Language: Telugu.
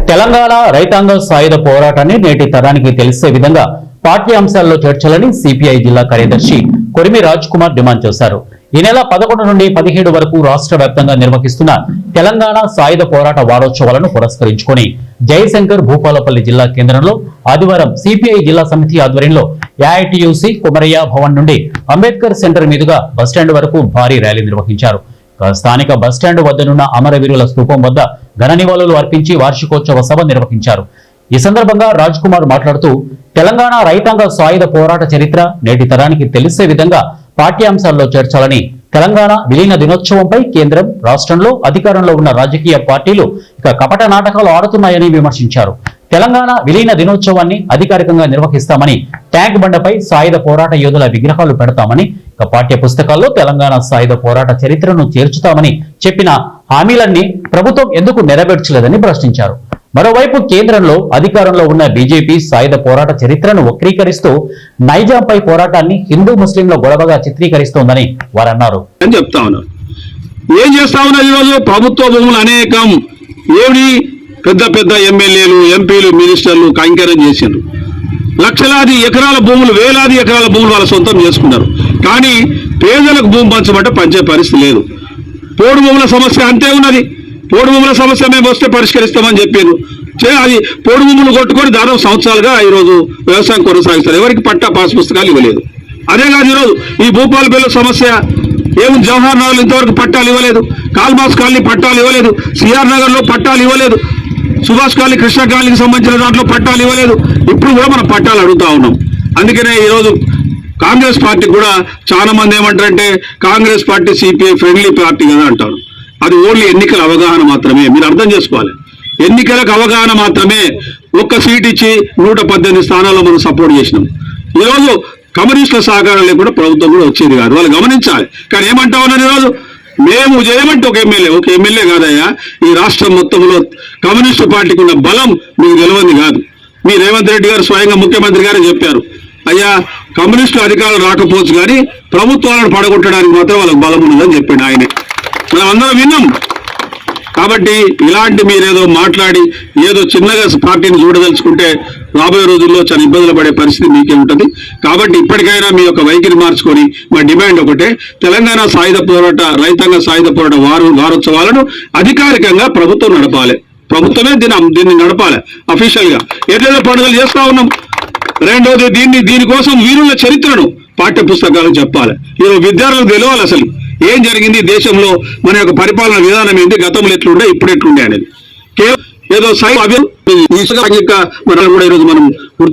తెలంగాణ రైతాంగ సాయుధ పోరాటాన్ని నేటి తరానికి తెలిసే విధంగా పాఠ్యాంశాల్లో చేర్చాలని సిపిఐ జిల్లా కార్యదర్శి కొరిమి రాజ్ కుమార్ డిమాండ్ చేశారు. ఈ నెల 11 నుండి 17 వరకు రాష్ట్ర వ్యాప్తంగా నిర్వహిస్తున్న తెలంగాణ సాయుధ పోరాట వారోత్సవాలను పురస్కరించుకుని జయశంకర్ భూపాలపల్లి జిల్లా కేంద్రంలో ఆదివారం సిపిఐ జిల్లా సమితి ఆధ్వర్యంలో ఏఐటియుసి కుమరయ్య భవన్ నుండి అంబేద్కర్ సెంటర్ మీదుగా బస్టాండ్ వరకు భారీ ర్యాలీ నిర్వహించారు. స్థానిక బస్టాండ్ వద్దనున్న అమరవీరుల స్తూపం వద్ద ఘన నివాళులు అర్పించి వార్షికోత్సవ సభ నిర్వహించారు. ఈ సందర్భంగా రాజ్ కుమార్ మాట్లాడుతూ తెలంగాణ రైతాంగ సాయుధ పోరాట చరిత్ర నేటి తరానికి తెలిసే విధంగా పాఠ్యాంశాల్లో చేర్చాలని, తెలంగాణ విలీన దినోత్సవంపై కేంద్రం రాష్ట్రంలో అధికారంలో ఉన్న రాజకీయ పార్టీలు ఇక కపట నాటకాలు ఆడుతున్నాయని విమర్శించారు. తెలంగాణ విలీన దినోత్సవాన్ని అధికారికంగా నిర్వహిస్తామని, ట్యాంక్ బండపై సాయుధ పోరాట యోధుల విగ్రహాలు పెడతామని, ఇక పాఠ్య పుస్తకాల్లో తెలంగాణ సాయుధ పోరాట చరిత్రను చేర్చుతామని చెప్పిన హామీలన్నీ ప్రభుత్వం ఎందుకు నెరవేర్చలేదని ప్రశ్నించారు. మరోవైపు కేంద్రంలో అధికారంలో ఉన్న బీజేపీ సాయుధ పోరాట చరిత్రను వక్రీకరిస్తూ నైజాంపై పోరాటాన్ని హిందూ ముస్లింల గొడవగా చిత్రీకరిస్తోందని వారన్నారు. ఏం చేస్తా ఉన్నారు ఈరోజు? ప్రభుత్వ భూములు అనేకం ఏమిటి పెద్ద పెద్ద ఎమ్మెల్యేలు, ఎంపీలు, మినిస్టర్లు కైంకర్యం చేసిండ్రు. లక్షలాది ఎకరాల భూములు, వేలాది ఎకరాల భూములు వాళ్ళ సొంతం చేసుకున్నారు. కానీ పేదలకు భూమి పంచమంటే పంచే పరిస్థితి లేదు. పోడు భూముల సమస్య అంతే ఉన్నది. పోడు భూముల సమస్య మేము వస్తే పరిష్కరిస్తామని చెప్పారు. అది పోడు భూములు కొట్టుకొని దాదాపు సంవత్సరాలుగా ఈరోజు వ్యవసాయం కొనసాగిస్తారు. ఎవరికి పట్టా పాస్ పుస్తకాలు ఇవ్వలేదు. అదే కాదు ఈరోజు ఈ భూపాలపల్లి సమస్య ఏముంది? జవహర్ నగర్లో ఇంతవరకు పట్టాలు ఇవ్వలేదు. కాల్మాస్ కాలనీ పట్టాలు ఇవ్వలేదు. సిఆర్ నగర్లో పట్టాలు ఇవ్వలేదు. సుభాష్ కాలనీ, కృష్ణ కాలనీకి సంబంధించిన దాంట్లో పట్టాలు ఇవ్వలేదు. ఇప్పుడు కూడా మనం పట్టాలు అడుగుతా ఉన్నాం. అందుకనే ఈరోజు కాంగ్రెస్ పార్టీ కూడా చాలా మంది ఏమంటారంటే Congress party CPI friendly party కదా అంటారు. అది ఓన్లీ ఎన్నికల అవగాహన మాత్రమే. మీరు అర్థం చేసుకోవాలి. ఎన్నికలకు అవగాహన మాత్రమే. ఒక్క సీట్ ఇచ్చి 118 స్థానాల్లో మనం సపోర్ట్ చేసినాం. ఈరోజు కమ్యూనిస్టుల సహకారం లేకుండా ప్రభుత్వం కూడా వచ్చేది కాదు. వాళ్ళు గమనించాలి. కానీ ఏమంటా ఉన్నారు ఈరోజు? మేము చేయమంటే ఒక ఎమ్మెల్యే కాదయ్యా, ఈ రాష్ట్రం మొత్తంలో కమ్యూనిస్టు పార్టీకి ఉన్న బలం మీకు తెలియదు కాదు. మీ రేవంత్ రెడ్డి గారు స్వయంగా ముఖ్యమంత్రి గారు చెప్పారు, అయ్యా కమ్యూనిస్టు అధికారులు రాకపోవచ్చు కానీ ప్రభుత్వాలను పడగొట్టడానికి మాత్రం వాళ్ళకి బలం ఉన్నదని చెప్పాడు ఆయనే. మనం అందరం విన్నాం. కాబట్టి ఇలాంటి మీరేదో మాట్లాడి ఏదో చిన్నగా పార్టీని చూడదలుచుకుంటే రాబోయే రోజుల్లో చాలా ఇబ్బందులు పడే పరిస్థితి మీకే ఉంటుంది. కాబట్టి ఇప్పటికైనా మీ యొక్క వైఖరి మార్చుకొని మా డిమాండ్ ఒకటే, తెలంగాణ సాయుధ పోరాట, రైతాంగ సాయుధ పోరాట వారోత్సవాలను అధికారికంగా ప్రభుత్వం నడపాలి. ప్రభుత్వమే దీన్ని నడపాలి అఫీషియల్ గా. ఏదైనా పండుగలు చేస్తా ఉన్నాం. రెండోది దీనికోసం వీరుల చరిత్రను పాఠ్య పుస్తకాలు చెప్పాలి. ఈరోజు విద్యార్థులకు తెలియాలి అసలు ఏం జరిగింది దేశంలో, మన యొక్క పరిపాలన విధానం ఏంటి, గతంలో ఎట్లుండే ఇప్పుడు ఎట్లుండే అనేది. కేవలం ఏదో మనం కూడా ఈరోజు మనం